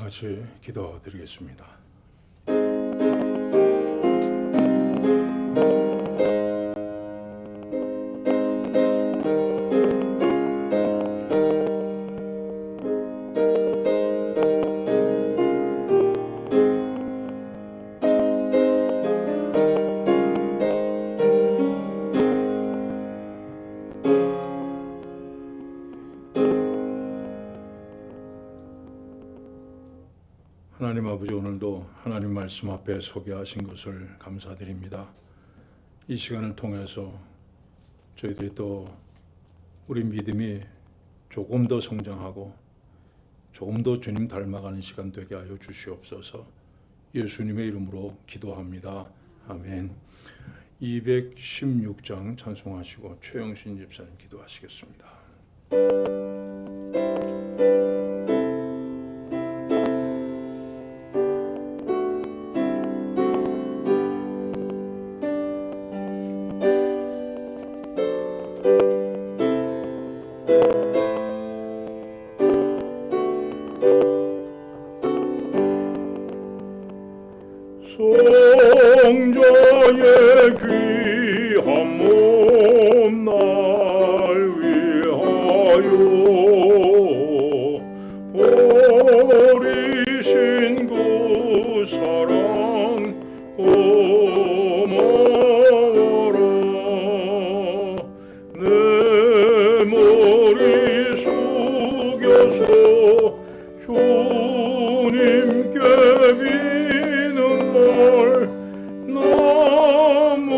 같이 기도드리겠습니다. 하나님 아버지, 오늘도 하나님 말씀 앞에 서게 하신 것을 감사드립니다. 이 시간을 통해서 저희들이 또 우리 믿음이 조금 더 성장하고 조금 더 주님 닮아가는 시간 되게 하여 주시옵소서. 예수님의 이름으로 기도합니다. 아멘. 216장 찬송하시고 최영신 집사님 기도하시겠습니다. 성자의 귀한 몸 날 위하여 버리신 그 사랑 고마워라. 내 머리 숙여서 주님께 비는 말 너무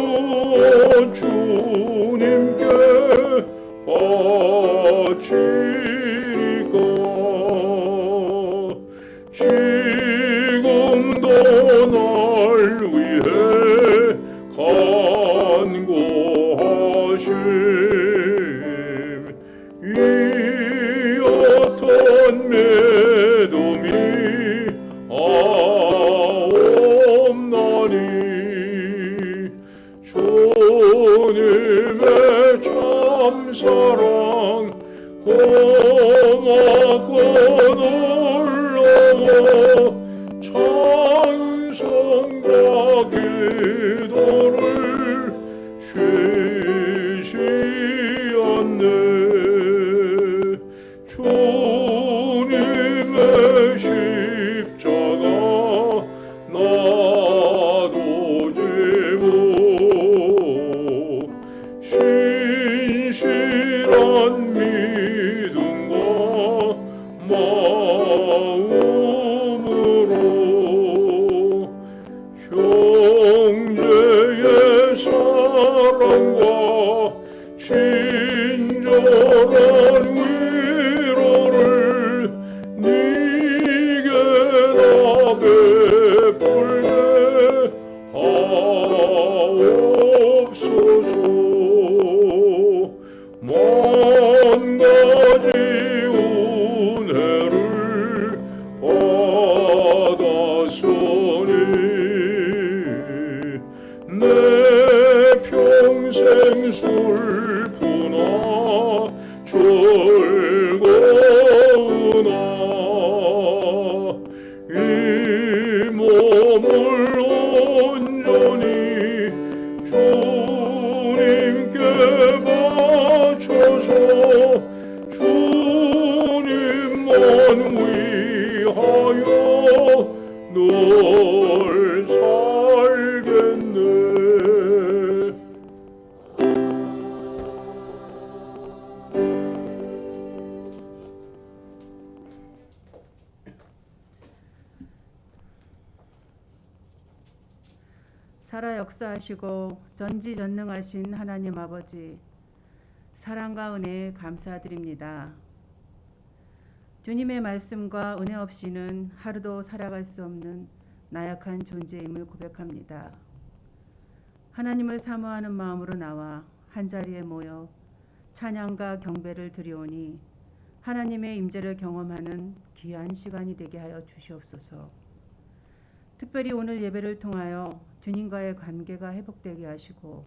주님께 바치리까. 지금도 날 위해 간구하심 이 어떤 믿음이 없나니. 주님의 참사랑 고맙고 놀라워 찬송과 기도를 쉬지 않네. 주님의 십자가 나도 지고 신실한 믿음과 마음으로 형제의 사랑과 친절한 위로를 네게 다 베풀게 하옵소서. 만 가지 은혜를 받았으니 내 평생 슬프나 즐거우나 이 몸을 온전히 주님께 바쳐서 주님만 위하여 늘 살겠네. 살아 역사하시고 전지전능하신 하나님 아버지, 사랑과 은혜에 감사드립니다. 주님의 말씀과 은혜 없이는 하루도 살아갈 수 없는 나약한 존재임을 고백합니다. 하나님을 사모하는 마음으로 나와 한자리에 모여 찬양과 경배를 드리오니 하나님의 임재를 경험하는 귀한 시간이 되게 하여 주시옵소서. 특별히 오늘 예배를 통하여 주님과의 관계가 회복되게 하시고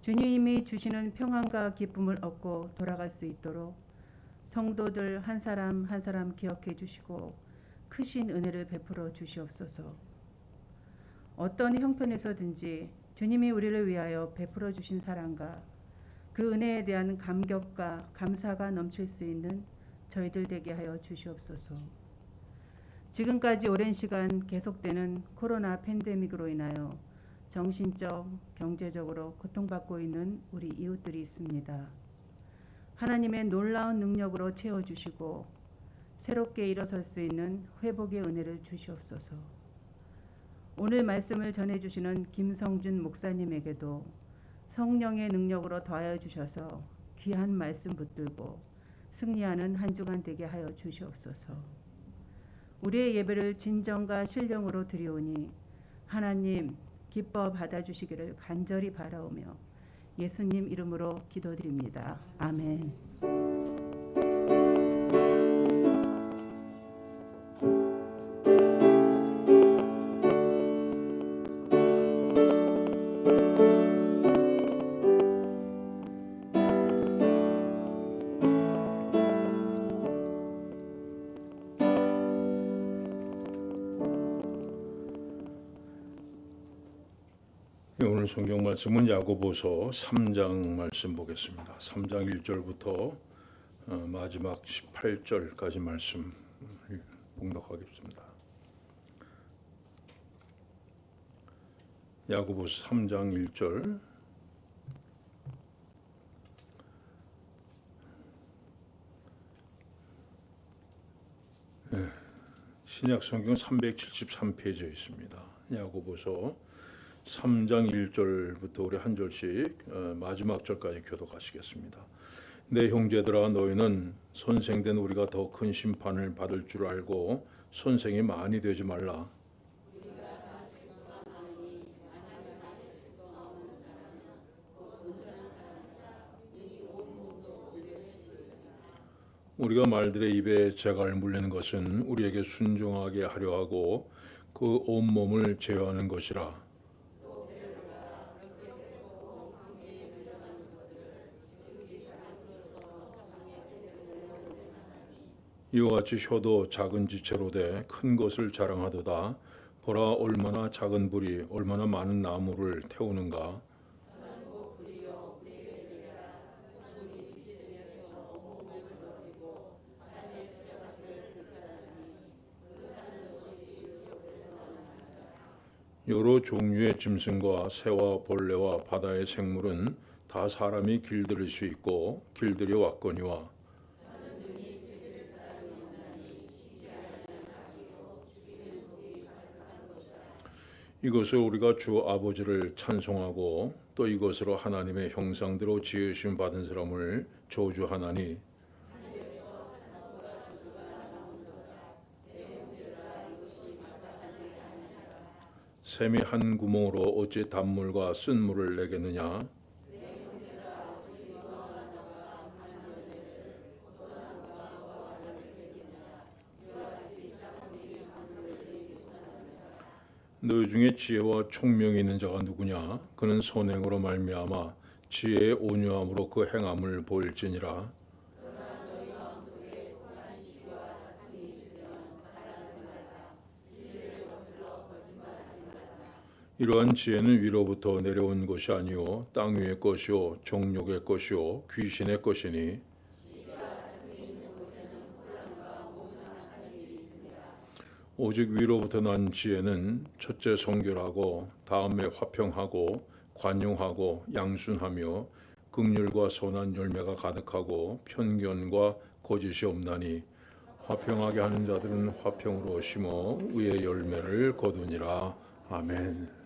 주님이 주시는 평안과 기쁨을 얻고 돌아갈 수 있도록 성도들 한 사람 한 사람 기억해 주시고 크신 은혜를 베풀어 주시옵소서. 어떤 형편에서든지 주님이 우리를 위하여 베풀어 주신 사랑과 그 은혜에 대한 감격과 감사가 넘칠 수 있는 저희들 되게 하여 주시옵소서. 지금까지 오랜 시간 계속되는 코로나 팬데믹으로 인하여 정신적, 경제적으로 고통받고 있는 우리 이웃들이 있습니다. 하나님의 놀라운 능력으로 채워주시고 새롭게 일어설 수 있는 회복의 은혜를 주시옵소서. 오늘 말씀을 전해주시는 김성준 목사님에게도 성령의 능력으로 더하여 주셔서 귀한 말씀 붙들고 승리하는 한 주간 되게 하여 주시옵소서. 우리의 예배를 진정과 신령으로 드리오니 하나님 기뻐 받아주시기를 간절히 바라오며 예수님 이름으로 기도드립니다. 아멘. 오늘 성경 말씀은 야고보서 3장 말씀 보겠습니다. 3장 1절부터 마지막 18절까지 말씀 봉독하겠습니다. 야고보서 3장 1절. 신약 성경 373페이지에 있습니다. 야고보서 3장 1절부터 우리 한 절씩 마지막 절까지 교독하시겠습니다. 내 형제들아 너희는 선생된 우리가 더 큰 심판을 받을 줄 알고 선생이 많이 되지 말라. 우리가 말들의 입에 재갈 물리는 것은 우리에게 순종하게 하려 하고 그 온몸을 제어하는 것이라. 이와 같이 혀도 작은 지체로 돼 큰 것을 자랑하도다. 보라 얼마나 작은 불이 얼마나 많은 나무를 태우는가. 여러 종류의 짐승과 새와 벌레와 바다의 생물은 다 사람이 길들일 수 있고 길들여 왔거니와 이것을 우리가 주 아버지를 찬송하고 또 이것으로 하나님의 형상대로 지으심 받은 사람을 저주하나니 샘이 한 구멍으로 어찌 단물과 쓴물을 내겠느냐. 너희 중에 지혜와 총명이 있는 자가 누구냐. 그는 선행으로 말미암아 지혜의 온유함으로 그 행함을 보일지니라. 이러한 지혜는 위로부터 내려온 것이 아니요 땅 위의 것이요 정욕의 것이요 귀신의 것이니 오직 위로부터 난 지혜는 첫째 성결하고 다음에 화평하고 관용하고 양순하며 긍휼과 선한 열매가 가득하고 편견과 거짓이 없나니 화평하게 하는 자들은 화평으로 심어 의의 열매를 거두니라. 아멘.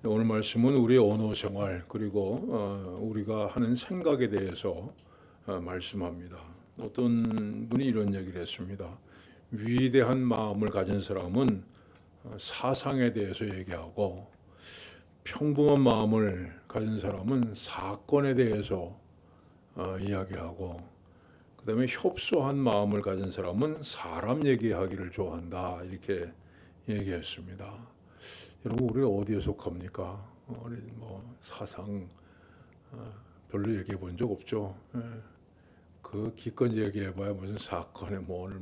오늘 말씀은 우리의 언어 생활 그리고 우리가 하는 생각에 대해서 말씀합니다. 어떤 분이 이런 얘기를 했습니다. 위대한 마음을 가진 사람은 사상에 대해서 얘기하고 평범한 마음을 가진 사람은 사건에 대해서 이야기하고 그다음에 협소한 마음을 가진 사람은 사람 얘기하기를 좋아한다 이렇게 얘기했습니다. 여러분 우리 어디에 속합니까? 우리 사상 별로 얘기해 본 적 없죠. 그 기껏 얘기해봐야 무슨 사건에 오늘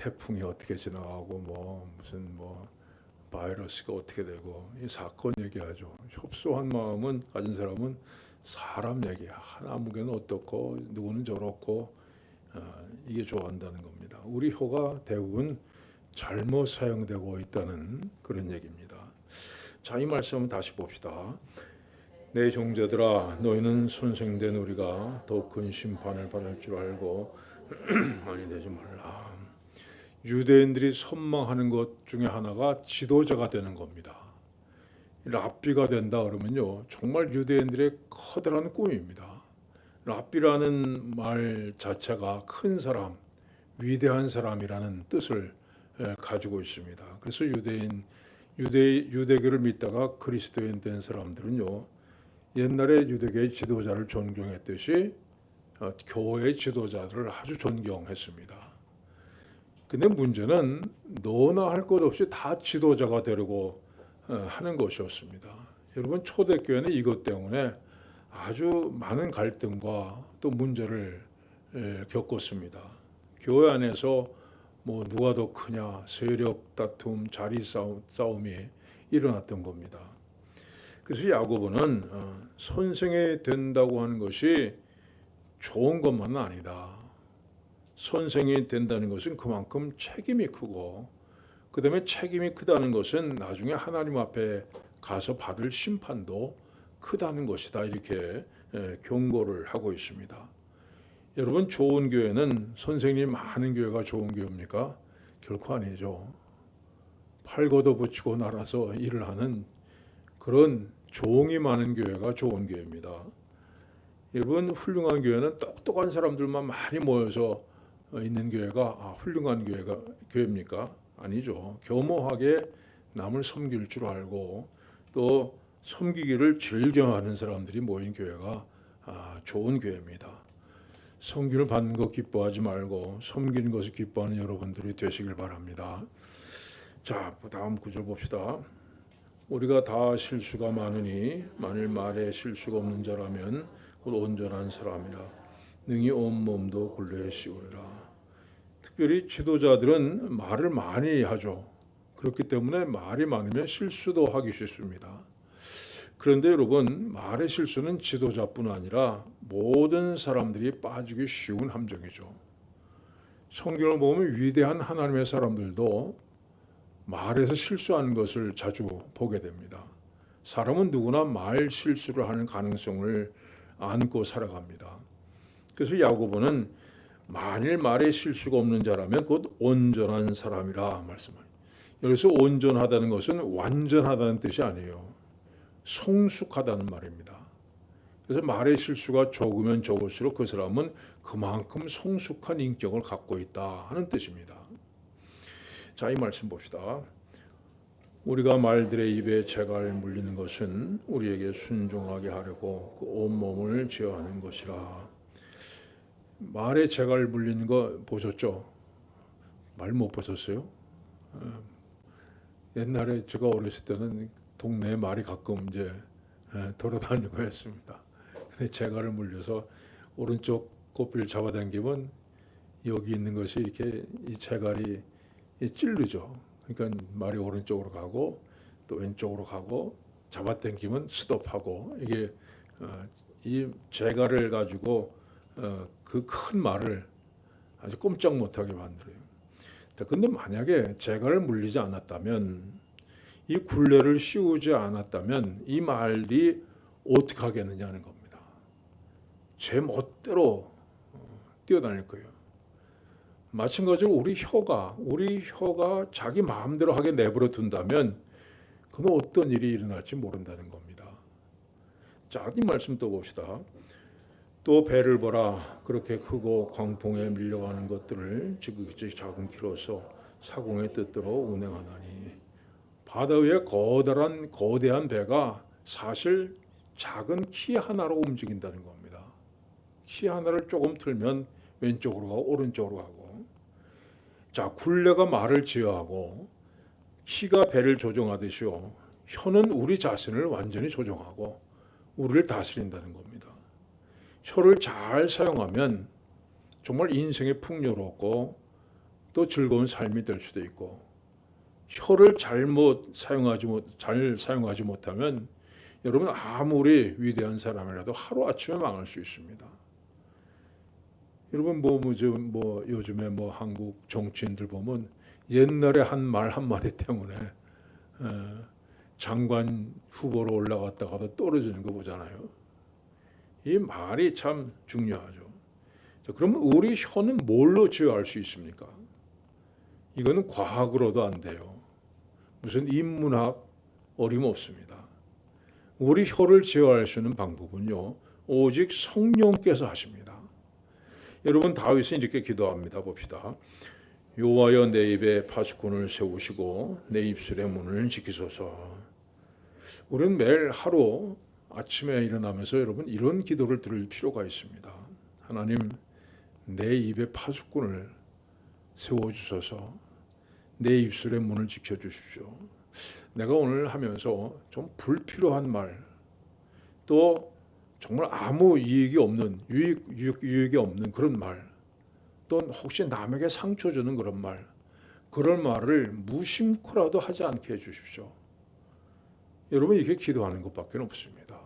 태풍이 어떻게 지나가고 무슨 바이러스가 어떻게 되고 이 사건 얘기하죠. 협소한 마음은 가진 사람은 사람 얘기야. 아무개는 어떻고 누구는 저렇고 이게 좋아한다는 겁니다. 우리 혀가 대부분 잘못 사용되고 있다는 그런 얘기입니다. 자, 이 말씀을 다시 봅시다. 내 형제들아, 너희는 선생된 우리가 더 큰 심판을 받을 줄 알고 아니 되지 말라. 유대인들이 선망하는 것 중에 하나가 지도자가 되는 겁니다. 랍비가 된다 그러면요, 정말 유대인들의 커다란 꿈입니다. 랍비라는 말 자체가 큰 사람, 위대한 사람이라는 뜻을 가지고 있습니다. 그래서 유대교를 믿다가 그리스도인 된 사람들은요, 옛날에 유대교의 지도자를 존경했듯이 교회의 지도자들을 아주 존경했습니다. 근데 문제는 너나 할 것 없이 다 지도자가 되려고 하는 것이었습니다. 여러분, 초대교회는 이것 때문에 아주 많은 갈등과 또 문제를 겪었습니다. 교회 안에서 누가 더 크냐, 세력 다툼, 자리 싸움이 일어났던 겁니다. 그래서 야고보는 선생이 된다고 하는 것이 좋은 것만은 아니다. 선생이 된다는 것은 그만큼 책임이 크고, 그 다음에 책임이 크다는 것은 나중에 하나님 앞에 가서 받을 심판도 크다는 것이다. 이렇게 경고를 하고 있습니다. 여러분, 좋은 교회는 선생님이 많은 교회가 좋은 교회입니까? 결코 아니죠. 팔 걷어붙이고 날아서 일을 하는 그런 종이 많은 교회가 좋은 교회입니다. 여러분, 훌륭한 교회는 똑똑한 사람들만 많이 모여서 있는 교회가 훌륭한 교회입니까? 아니죠. 교모하게 남을 섬길 줄 알고 또 섬기기를 즐겨하는 사람들이 모인 교회가 좋은 교회입니다. 섬기를 받는 것 기뻐하지 말고 섬기는 것을 기뻐하는 여러분들이 되시길 바랍니다. 자, 다음 구절 봅시다. 우리가 다 실수가 많으니 만일 말에 실수가 없는 자라면 곧 온전한 사람이라 능히 온 몸도 굴레에 씌우리라. 특별히 지도자들은 말을 많이 하죠. 그렇기 때문에 말이 많으면 실수도 하기 쉽습니다. 그런데 여러분, 말의 실수는 지도자뿐 아니라 모든 사람들이 빠지기 쉬운 함정이죠. 성경을 보면 위대한 하나님의 사람들도 말에서 실수하는 것을 자주 보게 됩니다. 사람은 누구나 말 실수를 하는 가능성을 안고 살아갑니다. 그래서 야고보는 만일 말에 실수가 없는 자라면 곧 온전한 사람이라 말씀합니다. 여기서 온전하다는 것은 완전하다는 뜻이 아니에요. 성숙하다는 말입니다. 그래서 말의 실수가 적으면 적을수록 그 사람은 그만큼 성숙한 인격을 갖고 있다 하는 뜻입니다. 자, 이 말씀 봅시다. 우리가 말들의 입에 재갈 물리는 것은 우리에게 순종하게 하려고 그 온몸을 제어하는 것이라. 말에 재갈 물리는 거 보셨죠? 말 못 보셨어요? 옛날에 제가 어렸을 때는 동네에 말이 가끔 이제 돌아다니고 했습니다. 근데 재갈을 물려서 오른쪽 꼬피를 잡아당기면 여기 있는 것이 이렇게 이 재갈이 찔르죠. 그러니까 말이 오른쪽으로 가고 또 왼쪽으로 가고 잡아당기면 스톱하고 이게 이 재갈을 가지고 그 큰 말을 아주 꼼짝 못하게 만들어요. 근데 만약에 재갈을 물리지 않았다면, 이 굴레를 씌우지 않았다면 이 말이 어떻게 하겠느냐는 겁니다. 제 멋대로 뛰어다닐 거예요. 마찬가지로 우리 혀가 자기 마음대로 하게 내버려 둔다면 그건 어떤 일이 일어날지 모른다는 겁니다. 자, 이 말씀 또 봅시다. 또 배를 보라. 그렇게 크고 광풍에 밀려가는 것들을 지극히 작은 키로서 사공의 뜻대로 운행하나니. 바다 위에 거대한 배가 사실 작은 키 하나로 움직인다는 겁니다. 키 하나를 조금 틀면 왼쪽으로 가고 오른쪽으로 가고. 자, 굴레가 말을 제어하고 키가 배를 조종하듯이요, 혀는 우리 자신을 완전히 조종하고 우리를 다스린다는 겁니다. 혀를 잘 사용하면 정말 인생이 풍요롭고 또 즐거운 삶이 될 수도 있고, 혀를 잘 사용하지 못하면 여러분 아무리 위대한 사람이라도 하루 아침에 망할 수 있습니다. 여러분 요즘에 한국 정치인들 보면 옛날에 한 말 한마디 때문에 장관 후보로 올라갔다가도 떨어지는 거 보잖아요. 이 말이 참 중요하죠. 자, 그러면 우리 혀는 뭘로 제어할 수 있습니까? 이거는 과학으로도 안 돼요. 무슨 인문학 어림없습니다. 우리 혀를 제어할 수 있는 방법은요, 오직 성령께서 하십니다. 여러분 다윗은 이렇게 기도합니다. 봅시다. 여호와여 내 입에 파수꾼을 세우시고 내 입술의 문을 지키소서. 우리는 매일 하루 아침에 일어나면서 여러분 이런 기도를 드릴 필요가 있습니다. 하나님, 내 입에 파수꾼을 세워주셔서 내 입술의 문을 지켜주십시오. 내가 오늘 하면서 좀 불필요한 말, 또 정말 아무 이익이 없는 유익이 없는 그런 말, 또 혹시 남에게 상처 주는 그런 말, 그런 말을 무심코라도 하지 않게 해주십시오. 여러분 이렇게 기도하는 것밖에 없습니다.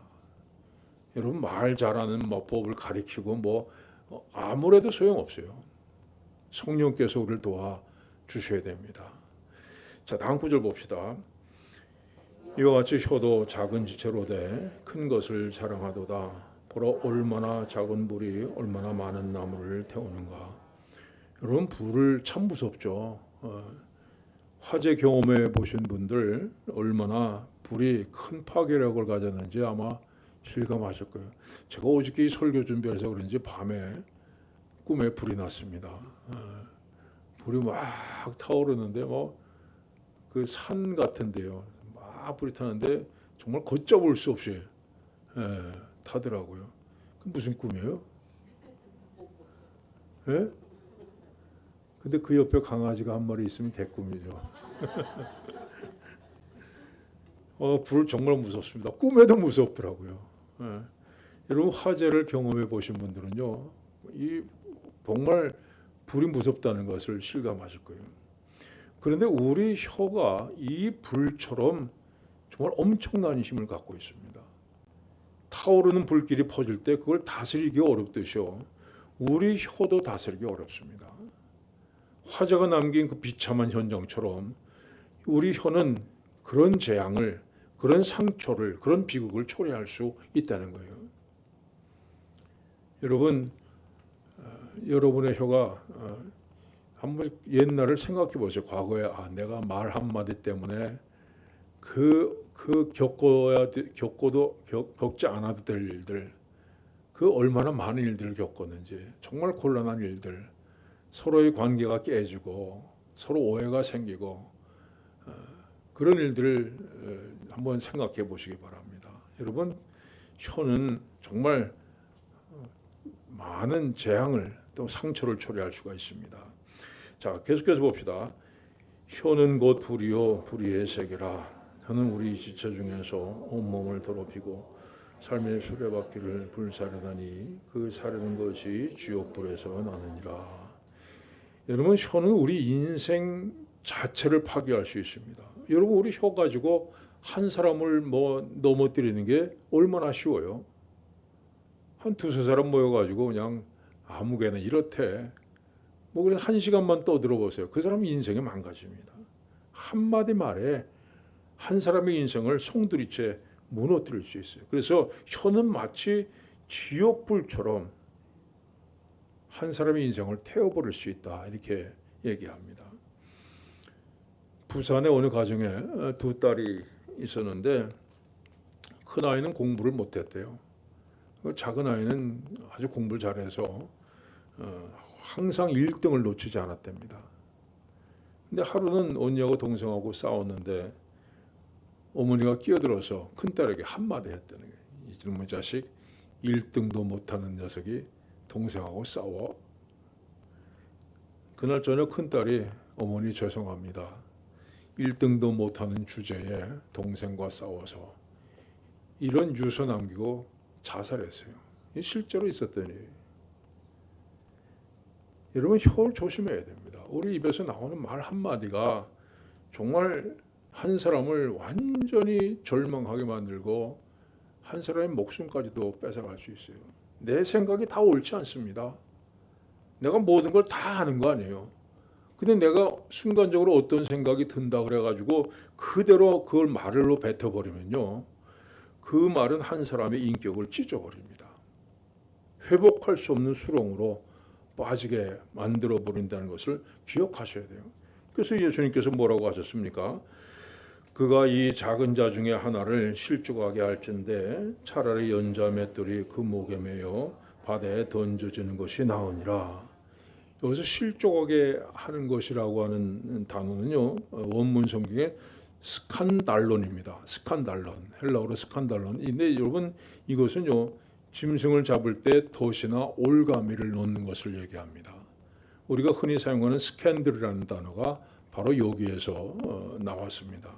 여러분 말 잘하는 법을 가리키고 아무래도 소용없어요. 성령께서 우리를 도와 주셔야 됩니다. 자, 다음 구절 봅시다. 이와 같이 혀도 작은 지체로되 큰 것을 자랑하도다. 보라 얼마나 작은 불이 얼마나 많은 나무를 태우는가. 여러분 불을 참 무섭죠. 화재 경험해 보신 분들 얼마나 불이 큰 파괴력을 가졌는지 아마 실감하실 거예요. 제가 어저께 설교 준비해서 그런지 밤에 꿈에 불이 났습니다. 불이 막 타오르는데 그 산 같은데요. 막 불이 타는데 정말 걷잡을 수 없이 타더라고요. 그 무슨 꿈이에요? 예? 근데 그 옆에 강아지가 한 마리 있으면 개꿈이죠. 불 정말 무섭습니다. 꿈에도 무섭더라고요. 여러분 화재를 경험해 보신 분들은요, 이 정말 불이 무섭다는 것을 실감하실 거예요. 그런데 우리 혀가 이 불처럼 정말 엄청난 힘을 갖고 있습니다. 타오르는 불길이 퍼질 때 그걸 다스리기 어렵듯이요, 우리 혀도 다스리기 어렵습니다. 화재가 남긴 그 비참한 현장처럼 우리 혀는 그런 재앙을, 그런 상처를, 그런 비극을 초래할 수 있다는 거예요. 여러분, 여러분의 혀가 한번 옛날을 생각해 보세요. 과거에 내가 말 한마디 때문에 겪지 않아도 될 일들, 그 얼마나 많은 일들을 겪었는지, 정말 곤란한 일들, 서로의 관계가 깨지고 서로 오해가 생기고 그런 일들을 한번 생각해 보시기 바랍니다. 여러분 혀는 정말 많은 재앙을 또 상처를 초래할 수가 있습니다. 자, 계속해서 봅시다. 혀는 곧 불이요 불의의 세계라. 혀는 우리 지체 중에서 온몸을 더럽히고 삶의 수레바퀴를 불사르다니 그 사르는 것이 지옥불에서 나느니라. 여러분 혀는 우리 인생 자체를 파괴할 수 있습니다. 여러분 우리 혀 가지고 한 사람을 넘어뜨리는 게 얼마나 쉬워요. 한 두세 사람 모여가지고 그냥 아무개나 이렇대. 그래서 1시간만 떠들어 보세요. 그 사람 인생이 망가집니다. 한마디 말에 한 사람의 인생을 송두리째 무너뜨릴 수 있어요. 그래서 혀는 마치 지옥불처럼 한 사람의 인생을 태워버릴 수 있다, 이렇게 얘기합니다. 부산의 어느 가정에 두 딸이 있었는데 큰 아이는 공부를 못했대요. 작은 아이는 아주 공부를 잘해서 항상 1등을 놓치지 않았답니다. 근데 하루는 언니하고 동생하고 싸웠는데 어머니가 끼어들어서 큰딸에게 한마디 했다는 거예요. 이놈의 자식, 1등도 못하는 녀석이 동생하고 싸워. 그날 저녁 큰딸이 어머니 죄송합니다. 1등도 못하는 주제에 동생과 싸워서 이런 유서 남기고 자살했어요. 실제로 있었던 일이에요. 여러분 혀 조심해야 됩니다. 우리 입에서 나오는 말 한마디가 정말 한 사람을 완전히 절망하게 만들고 한 사람의 목숨까지도 뺏어갈 수 있어요. 내 생각이 다 옳지 않습니다. 내가 모든 걸 다 아는 거 아니에요. 근데 내가 순간적으로 어떤 생각이 든다 그래가지고 그대로 그걸 말로 뱉어버리면요, 그 말은 한 사람의 인격을 찢어버립니다. 회복할 수 없는 수렁으로 빠지게 만들어 버린다는 것을 기억하셔야 돼요. 그래서 예수님께서 뭐라고 하셨습니까? 그가 이 작은 자 중에 하나를 실족하게 할진대 차라리 연자 맷돌이 그 목에 매여 바다에 던져지는 것이 나으니라. 여기서 실족하게 하는 것이라고 하는 단어는요, 원문 성경에 스칸달론입니다. 스칸달론, 헬라어로 스칸달론. 근데 여러분 이것은요, 짐승을 잡을 때 덫이나 올가미를 놓는 것을 얘기합니다. 우리가 흔히 사용하는 스캔들이라는 단어가 바로 여기에서 나왔습니다.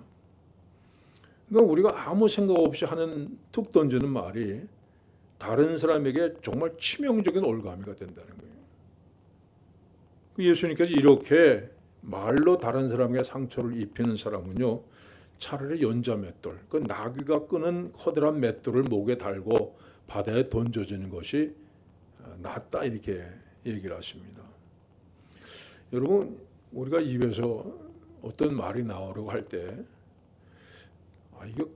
그러니까 우리가 아무 생각 없이 하는 툭 던지는 말이 다른 사람에게 정말 치명적인 올가미가 된다는 거예요. 예수님께서 이렇게 말로 다른 사람에게 상처를 입히는 사람은요, 차라리 연자 맷돌, 그 나귀가 끄는 커다란 맷돌을 목에 달고 바다에 던져지는 것이 낫다, 이렇게 얘기를 하십니다. 여러분, 우리가 입에서 어떤 말이 나오려고 할 때 이거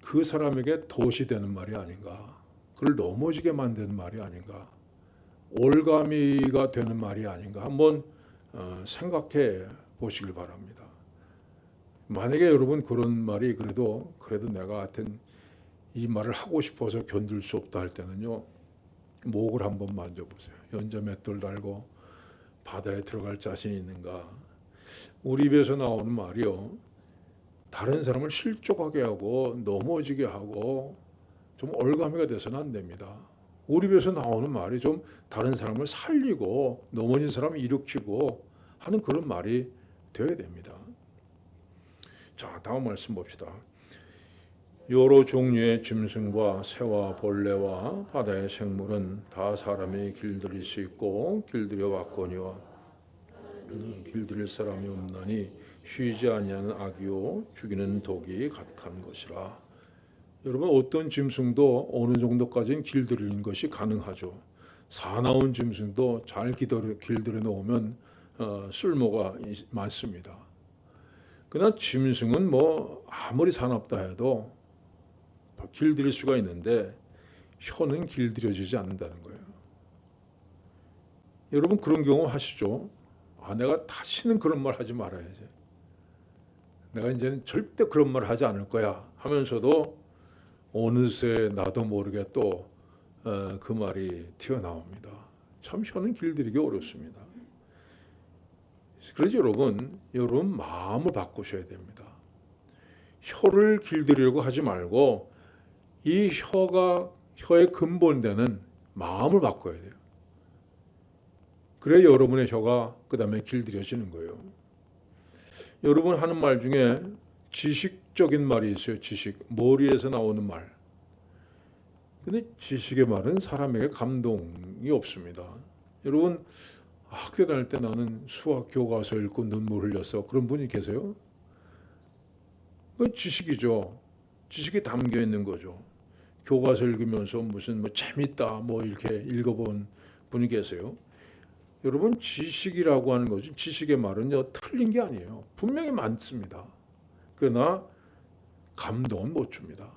그 사람에게 덫이 되는 말이 아닌가, 그를 넘어지게 만드는 말이 아닌가, 올가미가 되는 말이 아닌가 한번 생각해 보시길 바랍니다. 만약에 여러분 그런 말이 그래도 내가 하여튼 이 말을 하고 싶어서 견딜 수 없다 할 때는요, 목을 한번 만져보세요. 연자 맷돌 달고 바다에 들어갈 자신이 있는가. 우리 입에서 나오는 말이요, 다른 사람을 실족하게 하고 넘어지게 하고 좀 올가미가 돼서는 안 됩니다. 우리 입에서 나오는 말이 좀 다른 사람을 살리고 넘어진 사람을 일으키고 하는 그런 말이 되어야 됩니다. 자, 다음 말씀 봅시다. 여러 종류의 짐승과 새와 벌레와 바다의 생물은 다 사람이 길들일 수 있고 길들여 왔거니와 길들일 사람이 없나니 쉬지 아니하는 악이요 죽이는 독이 가득한 것이라. 여러분, 어떤 짐승도 어느 정도까지는 길들이는 것이 가능하죠. 사나운 짐승도 잘 길들여 놓으면 쓸모가 많습니다. 그러나 짐승은 뭐 아무리 사납다 해도 길들일 수가 있는데 혀는 길들여지지 않는다는 거예요. 여러분 그런 경우 하시죠? 내가 다시는 그런 말 하지 말아야지. 내가 이제는 절대 그런 말 하지 않을 거야 하면서도 어느새 나도 모르게 또 그 말이 튀어나옵니다. 참 혀는 길들이기 어렵습니다. 그래서 여러분 마음을 바꾸셔야 됩니다. 혀를 길들이려고 하지 말고 이 혀의 근본되는 마음을 바꿔야 돼요. 그래야 여러분의 혀가 그 다음에 길들여지는 거예요. 여러분 하는 말 중에 지식적인 말이 있어요. 지식, 머리에서 나오는 말. 근데 지식의 말은 사람에게 감동이 없습니다. 여러분 학교 다닐 때 나는 수학 교과서 읽고 눈물 흘렸어, 그런 분이 계세요? 그 지식이죠. 지식이 담겨 있는 거죠. 교과서 읽으면서 무슨 재밌다 이렇게 읽어본 분이 계세요? 여러분 지식이라고 하는 것은, 지식의 말은요 틀린 게 아니에요. 분명히 많습니다. 그러나 감동은 못 줍니다.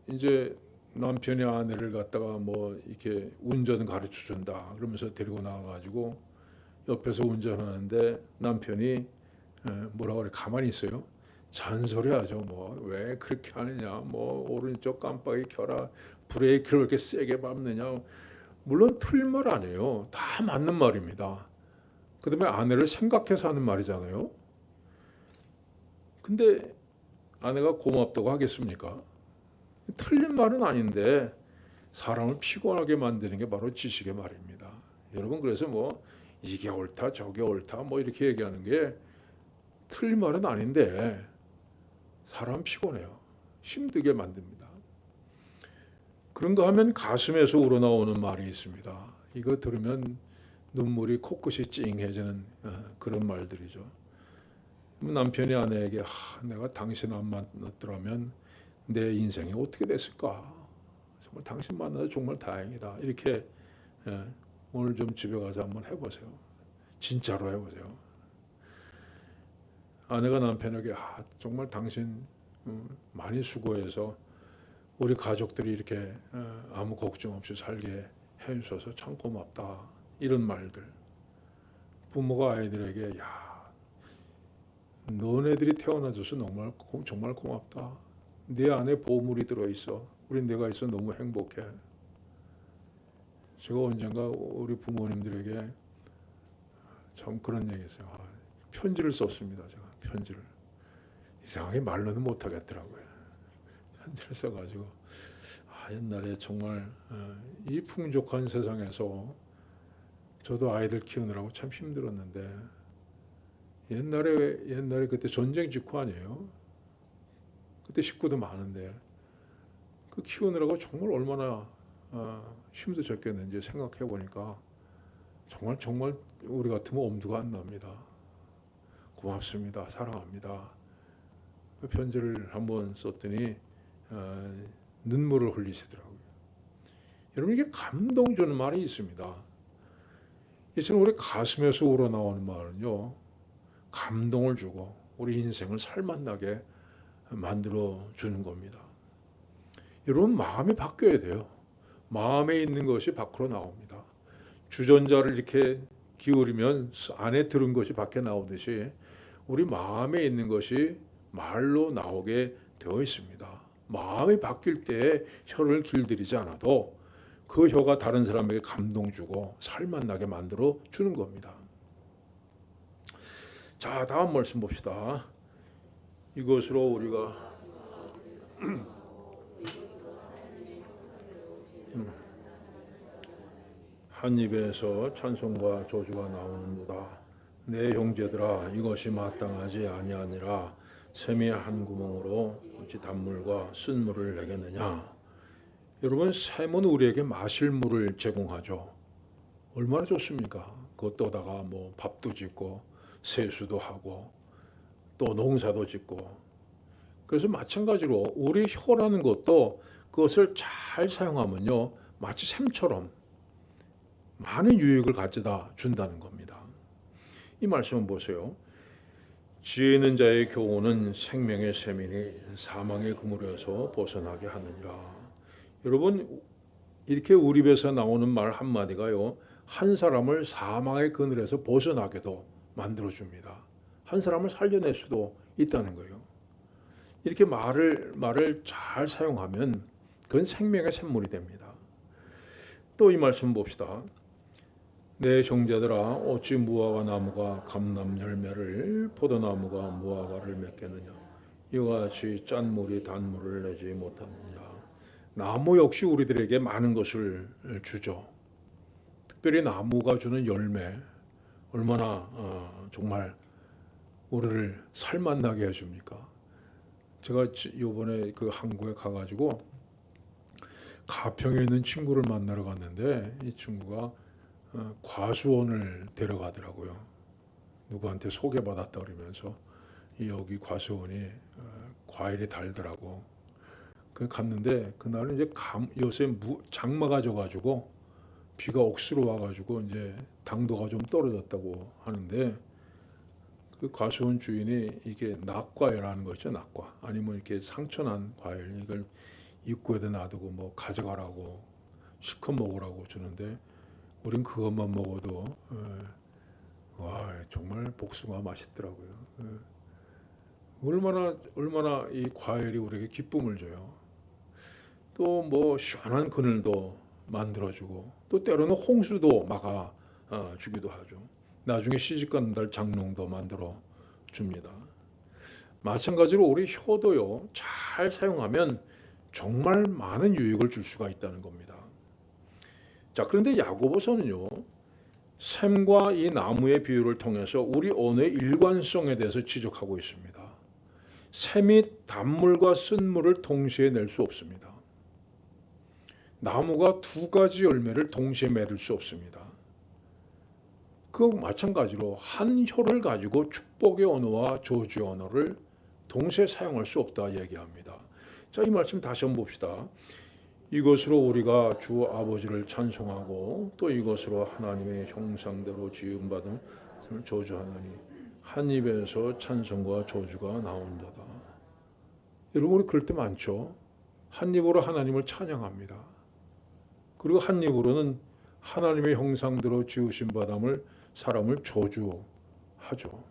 이제 남편이 아내를 갖다가 이렇게 운전 가르쳐 준다 그러면서 데리고 나와가지고 옆에서 운전하는데 남편이 뭐라고 그래, 가만히 있어요? 잔소리하죠. 왜 그렇게 하느냐, 오른쪽 깜빡이 켜라, 브레이크를 왜 이렇게 세게 밟느냐. 물론 틀린 말 아니에요. 다 맞는 말입니다. 그 다음에 아내를 생각해서 하는 말이잖아요. 근데 아내가 고맙다고 하겠습니까? 틀린 말은 아닌데 사람을 피곤하게 만드는 게 바로 지식의 말입니다. 여러분 그래서 이게 옳다 저게 옳다 이렇게 얘기하는 게 틀린 말은 아닌데 사람 피곤해요. 힘들게 만듭니다. 그런가 하면 가슴에서 우러나오는 말이 있습니다. 이거 들으면 눈물이 코끝이 찡해지는 그런 말들이죠. 남편이 아내에게 내가 당신 안 만났더라면 내 인생이 어떻게 됐을까? 정말 당신 만나서 정말 다행이다. 이렇게 오늘 좀 집에 가서 한번 해보세요. 진짜로 해보세요. 아내가 남편에게 정말 당신 많이 수고해서 우리 가족들이 이렇게 아무 걱정 없이 살게 해주셔서 참 고맙다. 이런 말들. 부모가 아이들에게 너네들이 태어나줘서 정말 고맙다. 내 안에 보물이 들어있어. 우리 내가 있어 너무 행복해. 제가 언젠가 우리 부모님들에게 참 그런 얘기했어요. 편지를 썼습니다. 제가 편지를. 이상하게 말로는 못하겠더라고요. 편지를 써가지고 옛날에 정말 이 풍족한 세상에서 저도 아이들 키우느라고 참 힘들었는데 옛날에 그때 전쟁 직후 아니에요? 그때 식구도 많은데 그 키우느라고 정말 얼마나 힘도 졌겠는지 생각해 보니까 정말 우리 같으면 엄두가 안 납니다. 고맙습니다. 사랑합니다. 그 편지를 한번 썼더니 눈물을 흘리시더라고요. 여러분 이게 감동 주는 말이 있습니다. 이처럼 우리 가슴에서 우러나오는 말은요. 감동을 주고 우리 인생을 살맛나게 만들어 주는 겁니다. 여러분 마음이 바뀌어야 돼요. 마음에 있는 것이 밖으로 나옵니다. 주전자를 이렇게 기울이면 안에 들은 것이 밖에 나오듯이 우리 마음에 있는 것이 말로 나오게 되어 있습니다. 마음이 바뀔 때 혀를 길들이지 않아도 그 혀가 다른 사람에게 감동 주고 살맛나게 만들어 주는 겁니다. 자, 다음 말씀 봅시다. 이것으로 우리가 한 입에서 찬송과 저주가 나오는도다. 내 형제들아, 이것이 마땅하지 아니하니라. 샘이 한 구멍으로 어찌 단물과 쓴물을 내겠느냐. 여러분, 샘은 우리에게 마실 물을 제공하죠. 얼마나 좋습니까? 그것도다가 뭐 밥도 짓고 세수도 하고 또 농사도 짓고. 그래서 마찬가지로 우리 혀라는 것도 그것을 잘 사용하면요, 마치 샘처럼 많은 유익을 가져다 준다는 겁니다. 이 말씀은 보세요. 지혜 있는 자의 교훈은 생명의 샘이니 사망의 그물에서 벗어나게 하느니라. 여러분, 이렇게 우리 입에서 나오는 말 한마디가요, 한 사람을 사망의 그늘에서 벗어나게도 만들어줍니다. 한 사람을 살려낼 수도 있다는 거예요. 이렇게 말을 잘 사용하면 그건 생명의 샘물이 됩니다. 또 이 말씀 봅시다. 내 형제들아, 어찌 무화과 나무가 감람 열매를 포도나무가 무화과를 맺겠느냐. 이와 같이 짠 물이 단물을 내지 못하느냐. 나무 역시 우리들에게 많은 것을 주죠. 특별히 나무가 주는 열매, 얼마나 정말 우리를 살맛나게 해줍니까? 제가 이번에 그 항구에 가가지고 가평에 있는 친구를 만나러 갔는데 이 친구가 과수원을 데려가더라고요. 누구한테 소개받았다 그러면서 여기 과수원이 과일이 달더라고. 그 갔는데 그날은 이제 요새 장마가 져가지고 비가 억수로 와가지고 이제 당도가 좀 떨어졌다고 하는데 그 과수원 주인이 이게 낙과라는 거 있죠, 낙과. 아니면 이렇게 상처난 과일 이걸 입구에다 놔두고 뭐 가져가라고 실컷 먹으라고 주는데 우린 그것만 먹어도 와 정말 복숭아 맛있더라고요. 얼마나 이 과일이 우리에게 기쁨을 줘요. 또 뭐 시원한 그늘도 만들어주고 또 때로는 홍수도 막아 주기도 하죠. 나중에 시집가는 날 장롱도 만들어 줍니다. 마찬가지로 우리 혀도요, 잘 사용하면 정말 많은 유익을 줄 수가 있다는 겁니다. 자, 그런데 야고보서는요, 샘과 이 나무의 비유를 통해서 우리 언어의 일관성에 대해서 지적하고 있습니다. 샘이 단물과 쓴물을 동시에 낼 수 없습니다. 나무가 두 가지 열매를 동시에 맺을 수 없습니다. 그 마찬가지로 한 혀를 가지고 축복의 언어와 저주의 언어를 동시에 사용할 수 없다 얘기합니다. 자, 이 말씀 다시 한번 봅시다. 이것으로 우리가 주 아버지를 찬송하고 또 이것으로 하나님의 형상대로 지음받은 저주하나니 한 입에서 찬송과 저주가 나온다다. 여러분, 우리 그럴 때 많죠. 한 입으로 하나님을 찬양합니다. 그리고 한 입으로는 하나님의 형상대로 지으신 바담을 사람을 저주하죠.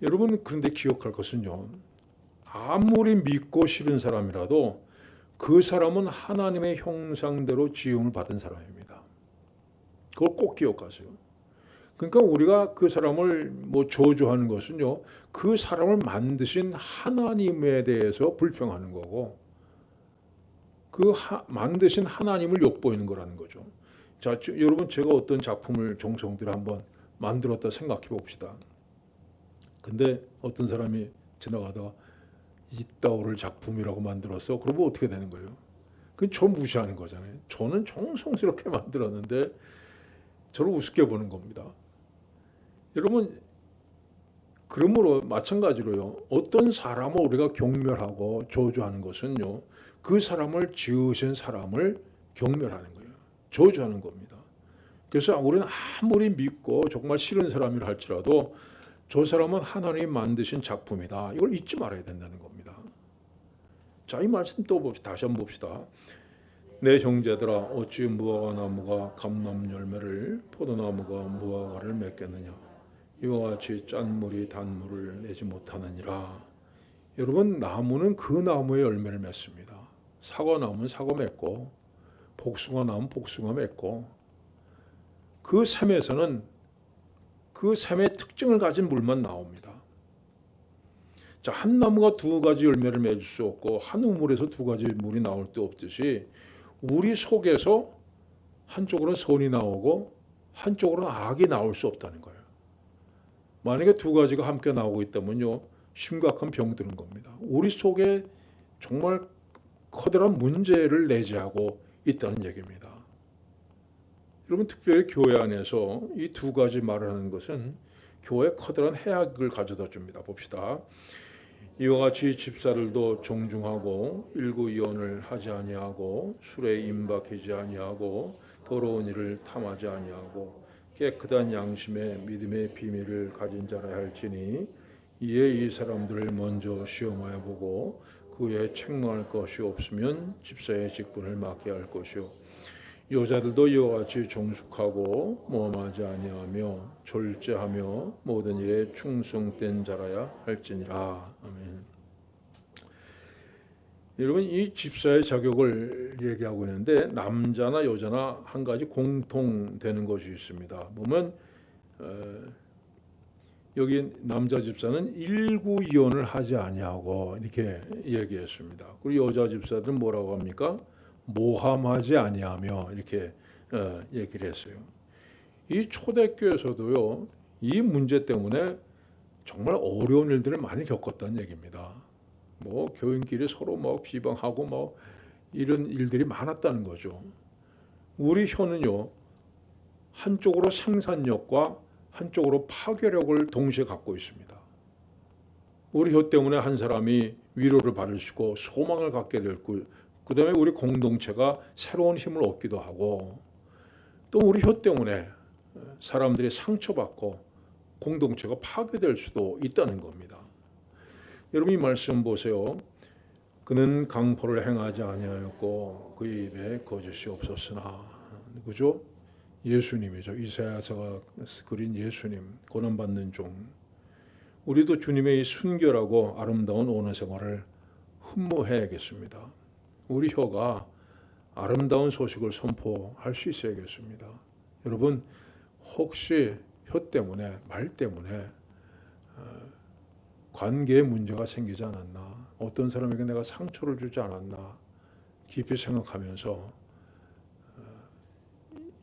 여러분, 그런데 기억할 것은요, 아무리 믿고 싫은 사람이라도 그 사람은 하나님의 형상대로 지음을 받은 사람입니다. 그걸 꼭 기억하세요. 그러니까 우리가 그 사람을 저주하는 것은요, 그 사람을 만드신 하나님에 대해서 불평하는 거고, 만드신 하나님을 욕보이는 거라는 거죠. 자, 여러분, 제가 어떤 작품을 정성들이 한번 만들었다 생각해 봅시다. 근데 어떤 사람이 지나가다가 이따오를 작품이라고 만들었어. 그러면 어떻게 되는 거예요? 그건 저 무시하는 거잖아요. 저는 정성스럽게 만들었는데 저를 우습게 보는 겁니다. 여러분, 그러므로 마찬가지로요, 어떤 사람을 우리가 경멸하고 저주하는 것은요, 그 사람을 지으신 사람을 경멸하는 거예요. 저주하는 겁니다. 그래서 우리는 아무리 믿고 정말 싫은 사람이라 할지라도 저 사람은 하나님이 만드신 작품이다. 이걸 잊지 말아야 된다는 겁니다. 자, 이 말씀 또 다시 한번 봅시다. 내 형제들아, 어찌 무화과 나무가 감람 열매를 포도나무가 무화과를 맺겠느냐. 이와 같이 짠 물이 단 물을 내지 못하느니라. 여러분, 나무는 그 나무의 열매를 맺습니다. 사과 나무는 사과 맺고, 복숭아 나무는 복숭아 맺고, 그 샘에서는 그 샘의 특징을 가진 물만 나옵니다. 자, 한 나무가 두 가지 열매를 맺을 수 없고 한 우물에서 두 가지 물이 나올 때 없듯이 우리 속에서 한쪽으로는 선이 나오고 한쪽으로는 악이 나올 수 없다는 거예요. 만약에 두 가지가 함께 나오고 있다면요, 심각한 병드는 겁니다. 우리 속에 정말 커다란 문제를 내재하고 있다는 얘기입니다. 여러분, 특별히 교회 안에서 이 두 가지 말을 하는 것은 교회에 커다란 해악을 가져다 줍니다. 봅시다. 이와 같이 집사들도 정중하고 일구이언을 하지 아니하고 술에 임박하지 아니하고 더러운 일을 탐하지 아니하고 깨끗한 양심의 믿음의 비밀을 가진 자라 할지니 이에 이 사람들을 먼저 시험하여 보고 그 외에 책망할 것이 없으면 집사의 직분을 맡게 할 것이요, 여자들도 이와 같이 정숙하고 모함하지 아니하며 절제하며 모든 일에 충성된 자라야 할지니라. 아멘. 여러분, 이 집사의 자격을 얘기하고 있는데 남자나 여자나 한 가지 공통되는 것이 있습니다. 보면 여기 남자 집사는 일구이언을 하지 아니하고 이렇게 얘기했습니다. 그리고 여자 집사들은 뭐라고 합니까? 모함하지 아니하며 이렇게 얘기를 했어요. 이 초대교회에서도요, 이 문제 때문에 정말 어려운 일들을 많이 겪었다는 얘기입니다. 교인끼리 서로 비방하고 이런 일들이 많았다는 거죠. 우리 혀는요, 한쪽으로 생산력과 한쪽으로 파괴력을 동시에 갖고 있습니다. 우리 혀 때문에 한 사람이 위로를 받을 수 있고 소망을 갖게 되고, 그 다음에 우리 공동체가 새로운 힘을 얻기도 하고, 또 우리 혀 때문에 사람들이 상처받고 공동체가 파괴될 수도 있다는 겁니다. 여러분, 이 말씀 보세요. 그는 강포를 행하지 아니하였고 그의 입에 거짓이 없었으나. 누구죠? 예수님이죠. 이사야서가 그린 예수님, 고난받는 종. 우리도 주님의 이 순결하고 아름다운 언어 생활을 흠모해야겠습니다. 우리 혀가 아름다운 소식을 선포할 수 있어야겠습니다. 여러분, 혹시 혀 때문에, 말 때문에 관계에 문제가 생기지 않았나, 어떤 사람에게 내가 상처를 주지 않았나 깊이 생각하면서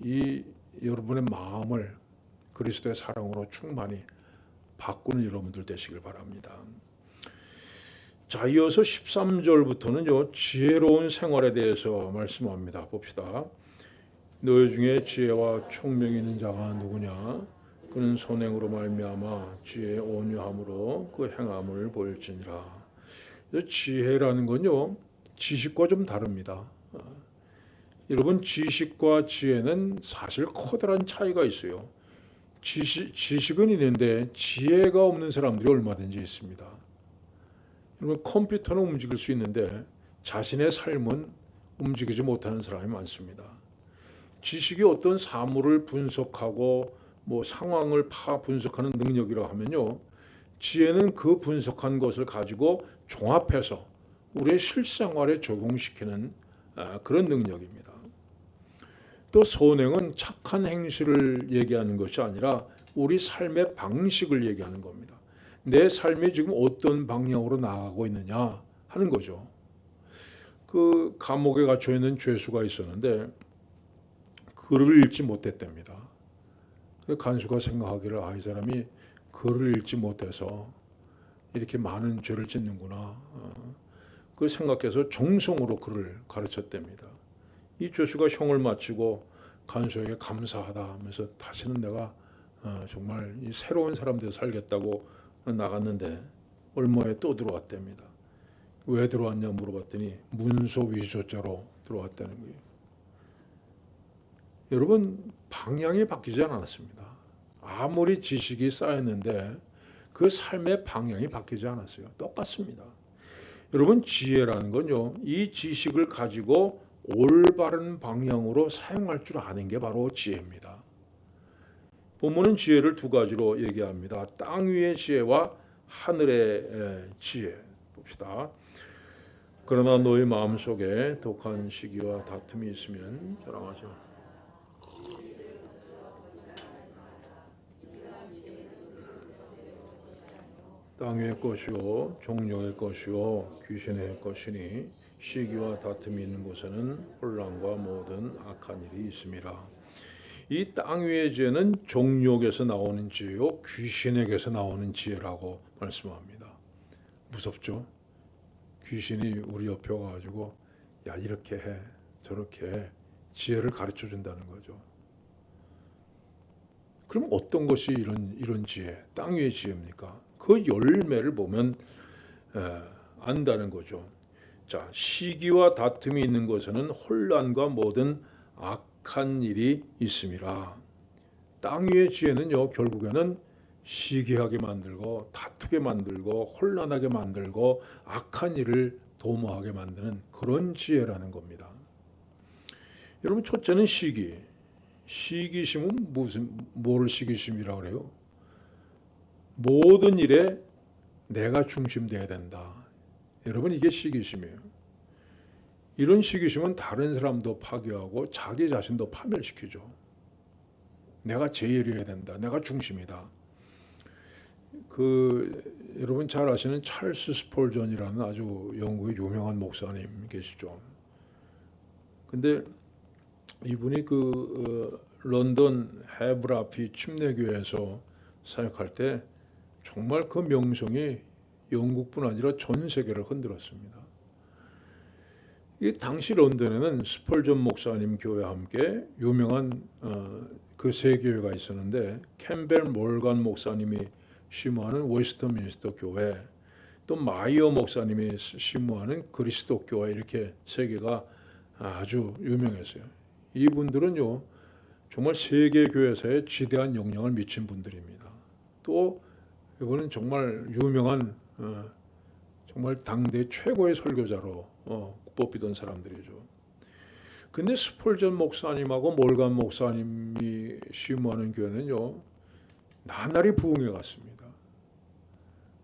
이 여러분의 마음을 그리스도의 사랑으로 충만히 바꾸는 여러분들 되시길 바랍니다. 자, 이어서 13절부터는요, 지혜로운 생활에 대해서 말씀합니다. 봅시다. 너희 중에 지혜와 총명이 있는 자가 누구냐? 그는 선행으로 말미암아 지혜의 온유함으로 그 행함을 보일지니라. 지혜라는 건요, 지식과 좀 다릅니다. 여러분, 지식과 지혜는 사실 커다란 차이가 있어요. 지식은 있는데 지혜가 없는 사람들이 얼마든지 있습니다. 여러분, 컴퓨터는 움직일 수 있는데 자신의 삶은 움직이지 못하는 사람이 많습니다. 지식이 어떤 사물을 분석하고 상황을 분석하는 능력이라 하면요, 지혜는 그 분석한 것을 가지고 종합해서 우리의 실생활에 적용시키는 그런 능력입니다. 또 선행은 착한 행실을 얘기하는 것이 아니라 우리 삶의 방식을 얘기하는 겁니다. 내 삶이 지금 어떤 방향으로 나아가고 있느냐 하는 거죠. 그 감옥에 갇혀 있는 죄수가 있었는데 글을 읽지 못했답니다. 간수가 생각하기를 이 사람이 글을 읽지 못해서 이렇게 많은 죄를 짓는구나. 그 생각해서 정성으로 글을 가르쳤답니다. 이 죄수가 형을 마치고 간수에게 감사하다 하면서 다시는 내가 정말 이 새로운 사람들 살겠다고 나갔는데 얼마 후에 또 들어왔답니다. 왜 들어왔냐 물어봤더니 문서 위조죄로 들어왔다는 거예요. 여러분, 방향이 바뀌지 않았습니다. 아무리 지식이 쌓였는데 그 삶의 방향이 바뀌지 않았어요. 똑같습니다. 여러분, 지혜라는 건요, 이 지식을 가지고 올바른 방향으로 사용할 줄 아는 게 바로 지혜입니다. 본문은 지혜를 두 가지로 얘기합니다. 땅 위의 지혜와 하늘의 지혜. 봅시다. 그러나 너희 마음속에 독한 시기와 다툼이 있으면 자랑하지 마. 땅의 것이요 종려의 것이요 귀신의 것이니 시기와 다툼이 있는 곳에는 혼란과 모든 악한 일이 있음이라. 이 땅 위의 지혜는 종욕에서 나오는 지혜요 귀신에게서 나오는 지혜라고 말씀합니다. 무섭죠? 귀신이 우리 옆에 와가지고 야 이렇게 해 저렇게 해 지혜를 가르쳐 준다는 거죠. 그럼 어떤 것이 이런 지혜, 땅 위의 지혜입니까? 그 열매를 보면 안다는 거죠. 자, 시기와 다툼이 있는 곳에는 혼란과 모든 악한 일이 있음이라. 땅 위의 지혜는요, 결국에는 시기하게 만들고 다투게 만들고 혼란하게 만들고 악한 일을 도모하게 만드는 그런 지혜라는 겁니다. 여러분, 첫째는 시기. 시기심은 뭐를 시기심이라고 그래요? 모든 일에 내가 중심돼야 된다. 여러분, 이게 시기심이에요. 이런 시기심은 다른 사람도 파괴하고 자기 자신도 파멸시키죠. 내가 제일이어야 된다. 내가 중심이다. 여러분 잘 아시는 찰스 스폴전이라는 아주 영국의 유명한 목사님 계시죠. 근데 이분이 런던 헤브라피 침례교회에서 사역할 때 정말 그 명성이 영국뿐 아니라 전 세계를 흔들었습니다. 이 당시 런던에는 스펄전 목사님 교회와 함께 유명한 그 세 교회가 있었는데 캠벨 몰간 목사님이 심무하는 웨스트민스터 교회, 또 마이어 목사님이 심무하는 그리스도 교회, 이렇게 세 개가 아주 유명했어요. 이분들은요 정말 세계 교회사에 지대한 영향을 미친 분들입니다. 또 이분은 정말 유명한 정말 당대 최고의 설교자로 뽑히던 사람들이죠. 근데 스폴전 목사님하고 몰간 목사님이 심무하는 교회는요 나날이 부흥해 갔습니다.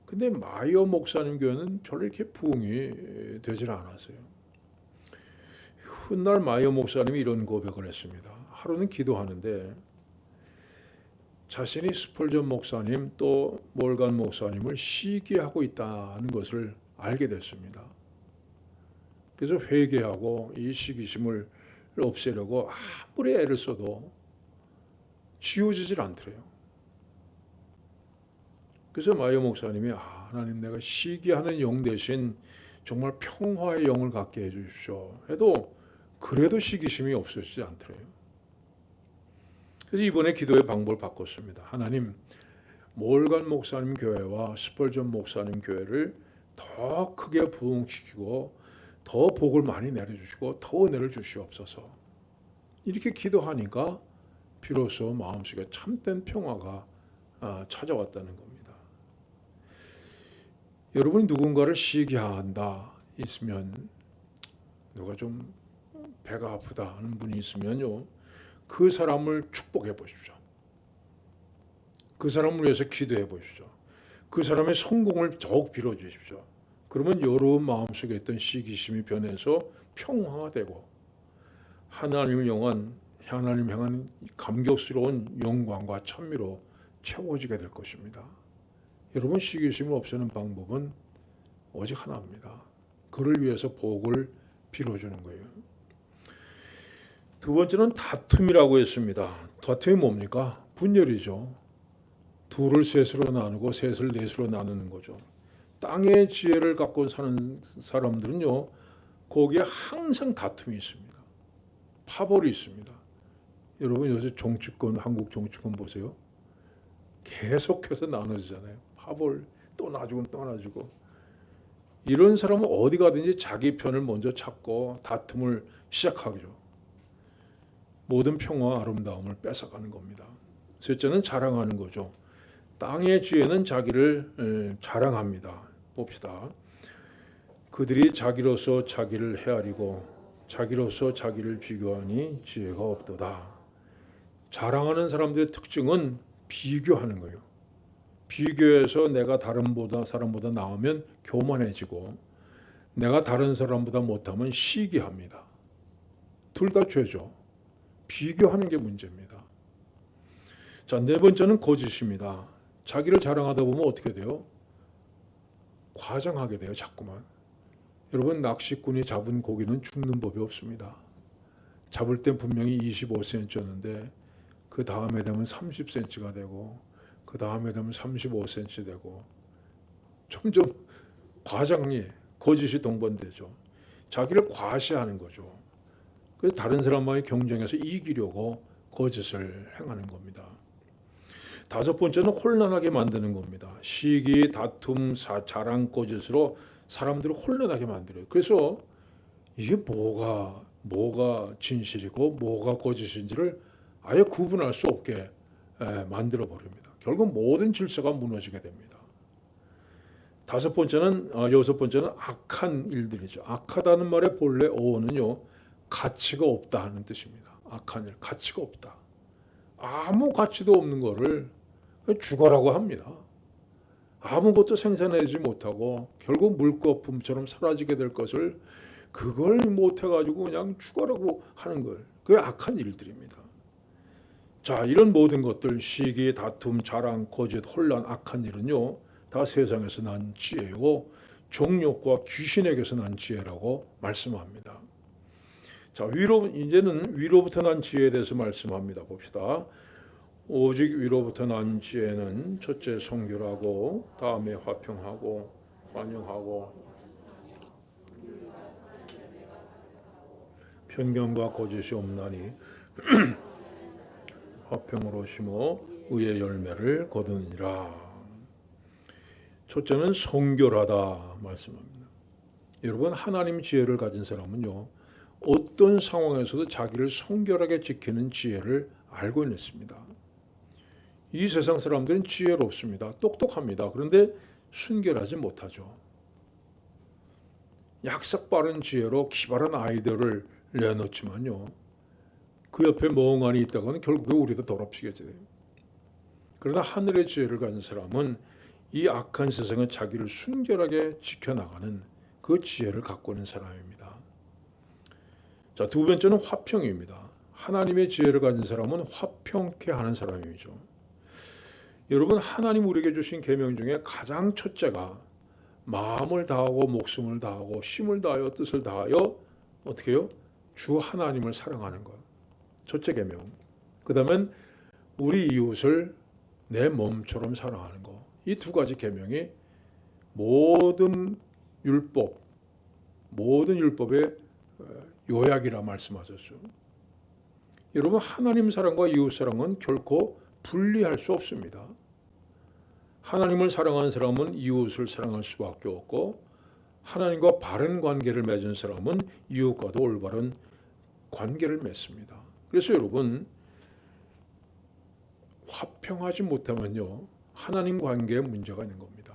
근데 마이어 목사님 교회는 별로 이렇게 부흥이 되질 않았어요. 훗날 마이어 목사님이 이런 고백을 했습니다. 하루는 기도하는데 자신이 스폴전 목사님 또 몰간 목사님을 시기하고 있다는 것을 알게 됐습니다. 그래서 회개하고 이 시기심을 없애려고 아무리 애를 써도 지워지질 않더래요. 그래서 마이어 목사님이 하나님 내가 시기하는 영 대신 정말 평화의 영을 갖게 해주십시오. 해도 그래도 시기심이 없어지지 않더래요. 그래서 이번에 기도의 방법을 바꿨습니다. 하나님, 몰간 목사님 교회와 스펄전 목사님 교회를 더 크게 부흥시키고 더 복을 많이 내려주시고 더 은혜를 주시옵소서. 이렇게 기도하니까 비로소 마음속에 참된 평화가 찾아왔다는 겁니다. 여러분이 누군가를 시기한다 있으면, 누가 좀 배가 아프다 하는 분이 있으면요, 그 사람을 축복해 보십시오. 그 사람을 위해서 기도해 보십시오. 그 사람의 성공을 더욱 빌어 주십시오. 그러면 여러분 마음속에 있던 시기심이 변해서 평화가 되고 하나님 향한 감격스러운 영광과 찬미로 채워지게 될 것입니다. 여러분, 시기심을 없애는 방법은 오직 하나입니다. 그를 위해서 복을 빌어주는 거예요. 두 번째는 다툼이라고 했습니다. 다툼이 뭡니까? 분열이죠. 둘을 셋으로 나누고 셋을 넷으로 나누는 거죠. 땅의 지혜를 갖고 사는 사람들은요, 거기에 항상 다툼이 있습니다. 파벌이 있습니다. 여러분 요새 정치권, 한국 정치권 보세요. 계속해서 나눠지잖아요. 파벌 또 놔주고 또 놔주고. 이런 사람은 어디 가든지 자기 편을 먼저 찾고 다툼을 시작하죠. 모든 평화와 아름다움을 뺏어가는 겁니다. 셋째는 자랑하는 거죠. 땅의 지혜는 자기를 자랑합니다. 봅시다. 그들이 자기로서 자기를 헤아리고 자기로서 자기를 비교하니 지혜가 없도다. 자랑하는 사람들의 특징은 비교하는 거예요. 비교해서 내가 다른 사람보다 나으면 교만해지고 내가 다른 사람보다 못하면 시기합니다. 둘 다 죄죠. 비교하는 게 문제입니다. 자, 네 번째는 거짓입니다. 자기를 자랑하다 보면 어떻게 돼요? 과장하게 돼요. 자꾸만. 여러분, 낚시꾼이 잡은 고기는 죽는 법이 없습니다. 잡을 땐 분명히 25cm였는데 그 다음에 되면 30cm가 되고 그 다음에 되면 35cm 되고 점점 과장이, 거짓이 동반되죠. 자기를 과시하는 거죠. 그래서 다른 사람과의 경쟁에서 이기려고 거짓을 행하는 겁니다. 다섯 번째는 혼란하게 만드는 겁니다. 시기, 다툼, 자랑, 거짓으로 사람들을 혼란하게 만들어요. 그래서 이게 뭐가 진실이고 뭐가 거짓인지를 아예 구분할 수 없게 만들어 버립니다. 결국 모든 질서가 무너지게 됩니다. 여섯 번째는 악한 일들이죠. 악하다는 말의 본래 어원은요, 가치가 없다 하는 뜻입니다. 악한 일, 가치가 없다. 아무 가치도 없는 거를 죽어라고 합니다. 아무것도 생산하지 못하고 결국 물거품처럼 사라지게 될 것을 그걸 못해가지고 그냥 죽어라고 하는 걸, 그게 악한 일들입니다. 자, 이런 모든 것들, 시기, 다툼, 자랑, 거짓, 혼란, 악한 일은요, 다 세상에서 난 지혜고 종욕과 귀신에게서 난 지혜라고 말씀합니다. 자, 이제는 위로부터 난 지혜에 대해서 말씀합니다. 봅시다. 오직 위로부터 난 지혜는 첫째 성결하고 다음에 화평하고 관용하고 편견과 거짓이 없나니 화평으로 심어 의의 열매를 거두니라. 첫째는 성결하다 말씀합니다. 여러분, 하나님 지혜를 가진 사람은요, 어떤 상황에서도 자기를 성결하게 지키는 지혜를 알고 있습니다. 이 세상 사람들은 지혜롭습니다. 똑똑합니다. 그런데 순결하지 못하죠. 약삭 빠른 지혜로 기발한 아이디어를 내놓지만요, 그 옆에 멍하니 있다가는 결국에 우리도 더럽히게 돼요. 그러나 하늘의 지혜를 가진 사람은 이 악한 세상에 자기를 순결하게 지켜나가는 그 지혜를 갖고 있는 사람입니다. 자, 두 번째는 화평입니다. 하나님의 지혜를 가진 사람은 화평케 하는 사람이죠. 여러분, 하나님 우리에게 주신 계명 중에 가장 첫째가 마음을 다하고 목숨을 다하고 힘을 다하여 뜻을 다하여 어떻게 해요? 주 하나님을 사랑하는 것. 첫째 계명. 그 다음엔 우리 이웃을 내 몸처럼 사랑하는 것. 이 두 가지 계명이 모든 율법의 요약이라 말씀하셨죠. 여러분, 하나님 사랑과 이웃 사랑은 결코 분리할 수 없습니다. 하나님을 사랑하는 사람은 이웃을 사랑할 수밖에 없고, 하나님과 바른 관계를 맺은 사람은 이웃과도 올바른 관계를 맺습니다. 그래서 여러분, 화평하지 못하면요, 하나님 관계에 문제가 있는 겁니다.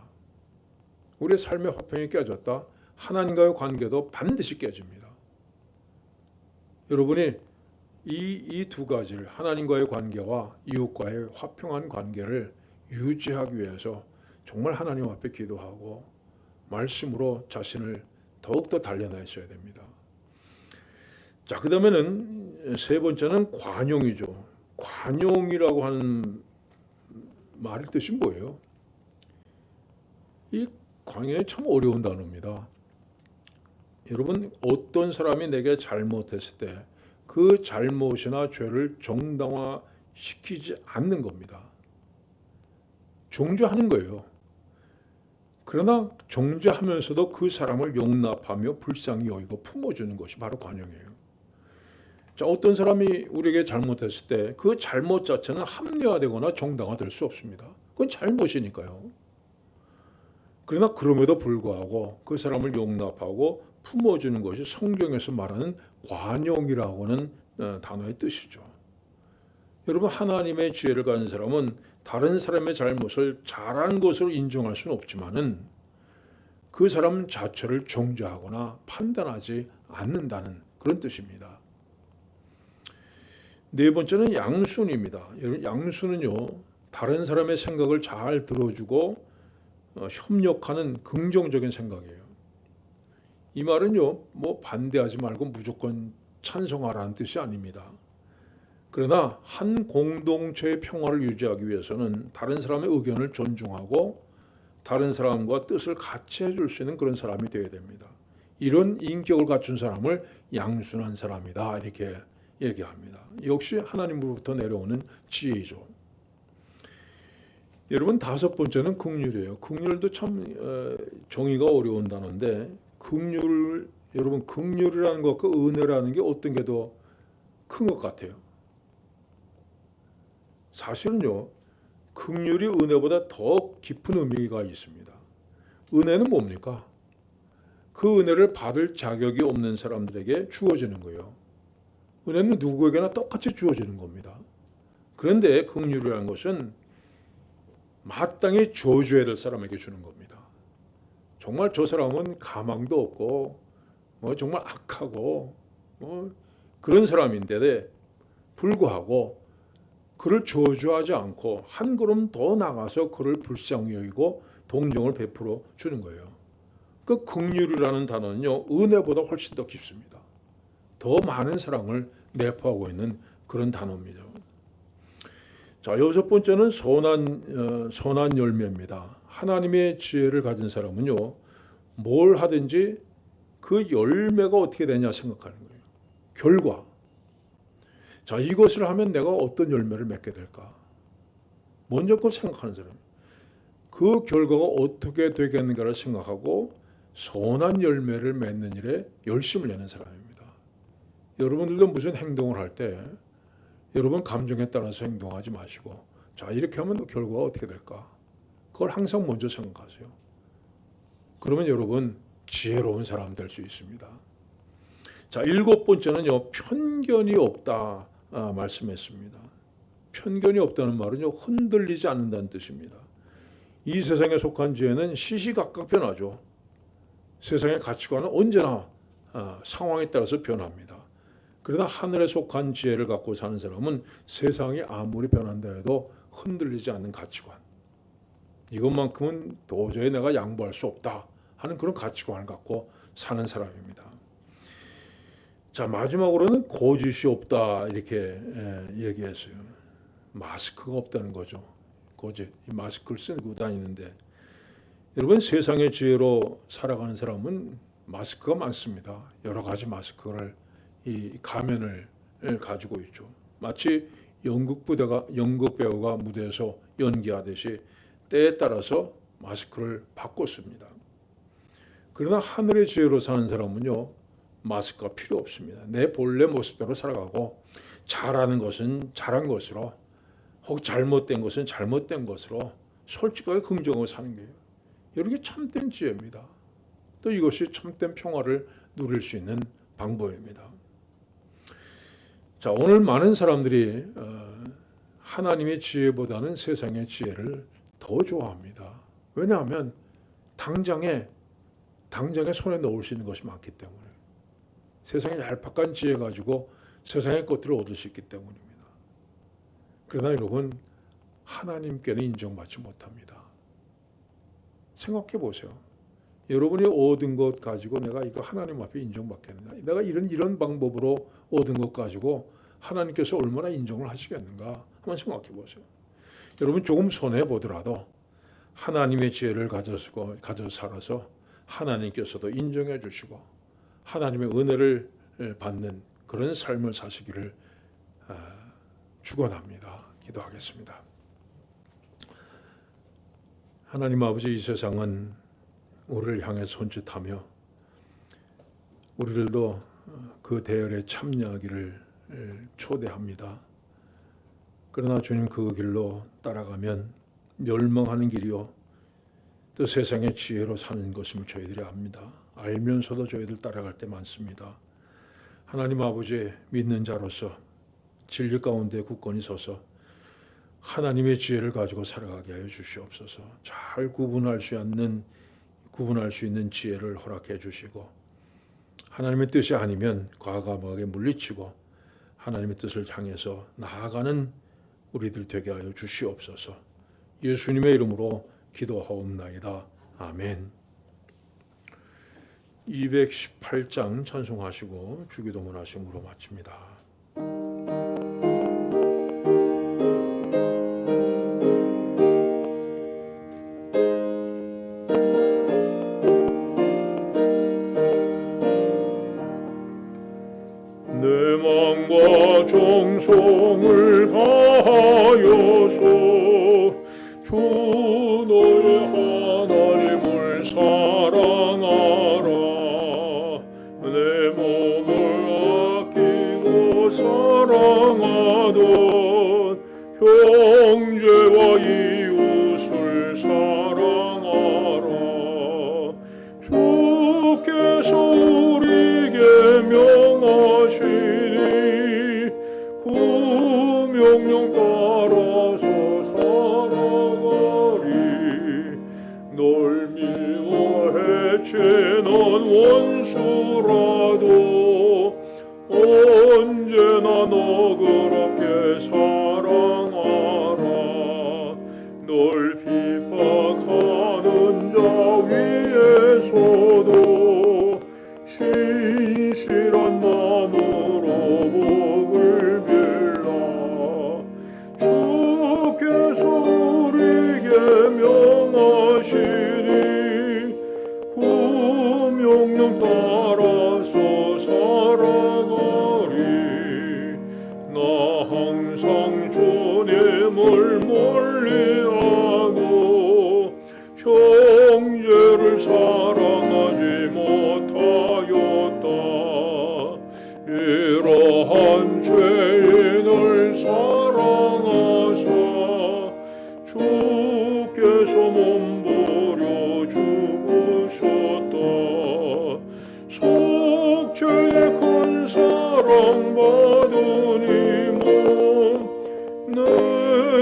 우리의 삶의 화평이 깨졌다, 하나님과의 관계도 반드시 깨집니다. 여러분이 이 두 가지를, 하나님과의 관계와 이웃과의 화평한 관계를 유지하기 위해서 정말 하나님 앞에 기도하고 말씀으로 자신을 더욱더 단련하셔야 됩니다. 자, 그 다음에는 세 번째는 관용이죠. 관용이라고 하는 말의 뜻이 뭐예요? 이 관용이 참 어려운 단어입니다. 여러분, 어떤 사람이 내게 잘못했을 때 그 잘못이나 죄를 정당화시키지 않는 겁니다. 정죄하는 거예요. 그러나 정죄하면서도 그 사람을 용납하며 불쌍히 여기고 품어주는 것이 바로 관용이에요. 자, 어떤 사람이 우리에게 잘못했을 때 그 잘못 자체는 합리화되거나 정당화될 수 없습니다. 그건 잘못이니까요. 그러나 그럼에도 불구하고 그 사람을 용납하고 품어주는 것이 성경에서 말하는 관용이라고 하는 단어의 뜻이죠. 여러분, 하나님의 지혜를 가진 사람은 다른 사람의 잘못을 잘한 것으로 인정할 수는 없지만은 그 사람 자체를 정죄하거나 판단하지 않는다는 그런 뜻입니다. 네 번째는 양순입니다. 여러분, 양순은요, 다른 사람의 생각을 잘 들어주고 협력하는 긍정적인 생각이에요. 이 말은요, 뭐 반대하지 말고 무조건 찬성하라는 뜻이 아닙니다. 그러나 한 공동체의 평화를 유지하기 위해서는 다른 사람의 의견을 존중하고 다른 사람과 뜻을 같이 해줄 수 있는 그런 사람이 되어야 됩니다. 이런 인격을 갖춘 사람을 양순한 사람이다, 이렇게 얘기합니다. 역시 하나님으로부터 내려오는 지혜이죠. 여러분, 다섯 번째는 긍휼이에요. 긍휼도 참 정의가 어려운 단어인데, 여러분, 긍휼이라는 것과 은혜라는 게 어떤 게 더 큰 것 같아요? 사실은요, 긍휼이 은혜보다 더 깊은 의미가 있습니다. 은혜는 뭡니까? 그 은혜를 받을 자격이 없는 사람들에게 주어지는 거예요. 은혜는 누구에게나 똑같이 주어지는 겁니다. 그런데 긍휼이라는 것은 마땅히 줘줘야 될 사람에게 주는 겁니다. 정말 저 사람은 가망도 없고 정말 악하고 그런 사람인데 불구하고 그를 저주하지 않고 한 걸음 더 나가서 그를 불쌍히 여기고 동정을 베풀어 주는 거예요. 그 긍휼이라는 단어는요, 은혜보다 훨씬 더 깊습니다. 더 많은 사랑을 내포하고 있는 그런 단어입니다. 자, 여섯 번째는 선한 열매입니다. 하나님의 지혜를 가진 사람은요, 뭘 하든지 그 열매가 어떻게 되냐 생각하는 거예요. 결과. 자, 이것을 하면 내가 어떤 열매를 맺게 될까? 먼저 그걸 생각하는 사람. 그 결과가 어떻게 되겠는가를 생각하고 선한 열매를 맺는 일에 열심을 내는 사람입니다. 여러분들도 무슨 행동을 할 때 여러분 감정에 따라서 행동하지 마시고, 자, 이렇게 하면 결과가 어떻게 될까? 그걸 항상 먼저 생각하세요. 그러면 여러분 지혜로운 사람 될 수 있습니다. 자, 일곱 번째는요, 편견이 없다 말씀했습니다. 편견이 없다는 말은요, 흔들리지 않는다는 뜻입니다. 이 세상에 속한 지혜는 시시각각 변하죠. 세상의 가치관은 언제나 상황에 따라서 변합니다. 그러나 하늘에 속한 지혜를 갖고 사는 사람은 세상이 아무리 변한다 해도 흔들리지 않는 가치관, 이것만큼은 도저히 내가 양보할 수 없다 하는 그런 가치관을 갖고 사는 사람입니다. 자, 마지막으로는 거짓이 없다 이렇게 얘기했어요. 마스크가 없다는 거죠. 거짓, 이 마스크를 쓰고 다니는데, 여러분, 세상의 지혜로 살아가는 사람은 마스크가 많습니다. 여러 가지 마스크를, 이 가면을 가지고 있죠. 마치 연극 배우가 무대에서 연기하듯이 때에 따라서 마스크를 바꿨습니다. 그러나 하늘의 지혜로 사는 사람은요, 마스크가 필요 없습니다. 내 본래 모습대로 살아가고, 잘하는 것은 잘한 것으로, 혹 잘못된 것은 잘못된 것으로 솔직하게 긍정하고 사는 거예요. 이게 참된 지혜입니다. 또 이것이 참된 평화를 누릴 수 있는 방법입니다. 자, 오늘 많은 사람들이 하나님의 지혜보다는 세상의 지혜를 더 좋아합니다. 왜냐하면 당장에 손에 넣을 수 있는 것이 많기 때문에, 세상의 얄팍한 지혜 가지고 세상의 것들을 얻을 수 있기 때문입니다. 그러나 여러분, 하나님께는 인정받지 못합니다. 생각해 보세요. 여러분이 얻은 것 가지고 내가 이거 하나님 앞에 인정받겠나? 내가 이런 방법으로 얻은 것 가지고 하나님께서 얼마나 인정을 하시겠는가? 한번 생각해 보세요. 여러분, 조금 손해 보더라도 하나님의 지혜를 가져 살아서 하나님께서도 인정해 주시고 하나님의 은혜를 받는 그런 삶을 사시기를 축원합니다. 기도하겠습니다. 하나님 아버지, 이 세상은 우리를 향해 손짓하며 우리들도 그 대열에 참여하기를 초대합니다. 그러나 주님, 그 길로 따라가면 멸망하는 길이요, 또 세상의 지혜로 사는 것임을 저희들이 압니다. 알면서도 저희들 따라갈 때 많습니다. 하나님 아버지, 믿는 자로서 진리 가운데 굳건히 서서 하나님의 지혜를 가지고 살아가게 하여 주시옵소서. 잘 구분할 수 있는 지혜를 허락해 주시고, 하나님의 뜻이 아니면 과감하게 물리치고 하나님의 뜻을 향해서 나아가는 우리들 되게 하여 주시옵소서. 예수님의 이름으로 기도하옵나이다. 아멘. 218장 찬송하시고 주기도문 하심으로 마칩니다. 내 마음과 정성을 다하여서 주 너의 하나님을 사랑하라. 내 몸을 아끼고 사랑하던 형제와 이웃을 사랑하라. 주께서 우리에게 명하시니 그 명령 따라서 살아가리. 널 미워 해치는 원수라도 언제나 너그럽게 사랑하라. 널 비박하는 자 위에서도 신실한 마음으로 복을 빌라. 주께서 우리에게 명하시니 그 명령 따라서 살아가리. 나 항상 주님을 멀리하고 형제를 사랑하지 못하였다. 이러한 죄인을 사랑하사 주께서 몸부려 죽으셨다. 속죄의 큰 사랑받으니 내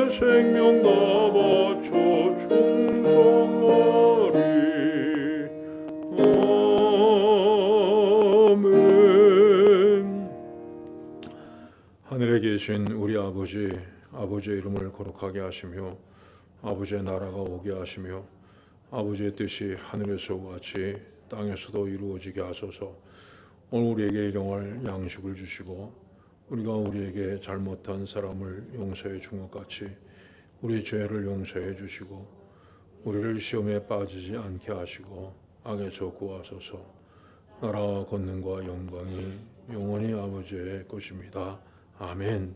생명 다 바쳐 충성하리. 아멘. 하늘에 계신 우리 아버지의 이름을 거룩하게 하시며 아버지의 나라가 오게 하시며 아버지의 뜻이 하늘에서와 같이 땅에서도 이루어지게 하소서. 오늘 우리에게 일용할 양식을 주시고 우리가 우리에게 잘못한 사람을 용서해 준 것 같이 우리 죄를 용서해 주시고 우리를 시험에 빠지지 않게 하시고 악에서 구하소서. 나라와 권능과 영광이 영원히 아버지의 것입니다. 아멘.